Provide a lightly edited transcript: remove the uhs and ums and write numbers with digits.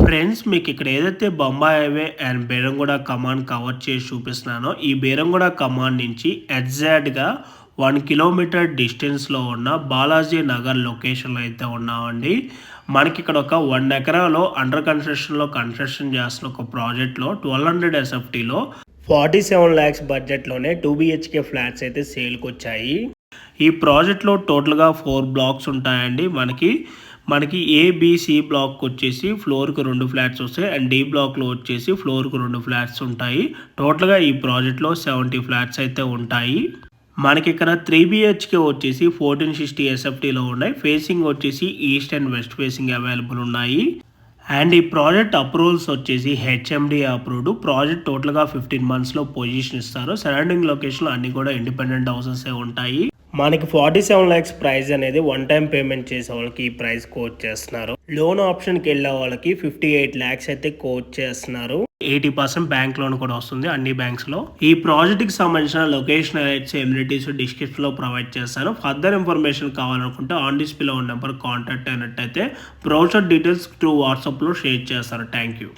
Friends మీకు ఇక్కడ ఏదైతే Bombay highway and Beeramguda come on cover చేసి చూపిస్తున్నానో ఈ బేరంగూడ కమాన్ నుంచి ఎగ్జాక్ట్గా 1 కిలోమీటర్ డిస్టెన్స్లో ఉన్న బాలాజీ నగర్ లొకేషన్లో అయితే ఉన్నామండి. మనకి ఇక్కడ ఒక 1 ఎకరాలో అండర్ కన్స్ట్రక్షన్ చేస్తున్న ఒక ప్రాజెక్ట్లో 1200 SFTలో 47 lakhs బడ్జెట్లోనే 2 BHK ఫ్లాట్స్ అయితే సేల్కి వచ్చాయి. ఈ ప్రాజెక్ట్లో టోటల్గా 4 బ్లాక్స్ ఉంటాయండి. మనకి ఏబిసి బ్లాక్ వచ్చేసి ఫ్లోర్కి 2 ఫ్లాట్స్ వస్తాయి అండ్ డి బ్లాక్లో వచ్చేసి ఫ్లోర్కి 2 ఫ్లాట్స్ ఉంటాయి. టోటల్గా ఈ ప్రాజెక్ట్లో 70 ఫ్లాట్స్ అయితే ఉంటాయి. మనకి ఇక్కడ 3 BHK వచ్చేసి 1460 SFTలో ఉన్నాయి. ఫేసింగ్ వచ్చేసి east and west facing available ఉన్నాయి. అండ్ ఈ ప్రాజెక్ట్ అప్రూవల్స్ వచ్చేసి హెచ్ఎండి అప్రూవ్డ్. ప్రాజెక్ట్ టోటల్గా 15 monthsలో పొజిషన్ ఇస్తారు. సరౌండింగ్ లొకేషన్లో అన్ని కూడా ఇండిపెండెంట్ హౌసెస్ ఉంటాయి. మనకి 47 lakhs ప్రైస్ అనేది 1 time పేమెంట్ చేసే వాళ్ళకి ఈ ప్రైస్ కోట్ చేస్తున్నారు. లోన్ ఆప్షన్కి వెళ్ళే వాళ్ళకి 58 lakhs అయితే కోట్ చేస్తున్నారు. 80% బ్యాంక్ లోన్ కూడా వస్తుంది అన్ని బ్యాంక్స్ లో. ఈ ప్రాజెక్ట్ కి సంబంధించిన లొకేషన్ ఎమ్యూనిటీస్ డిస్క్రిప్షన్ లో ప్రొవైడ్ చేస్తాను. ఫర్దర్ ఇన్ఫర్మేషన్ కావాలనుకుంటే ఆన్ డిస్ప్లే ఉన్న నెంబర్ కాంటాక్ట్ అయినట్టయితే బ్రౌజర్ డీటెయిల్స్ త్రూ వాట్సాప్ లో షేర్ చేస్తారు. Thank you.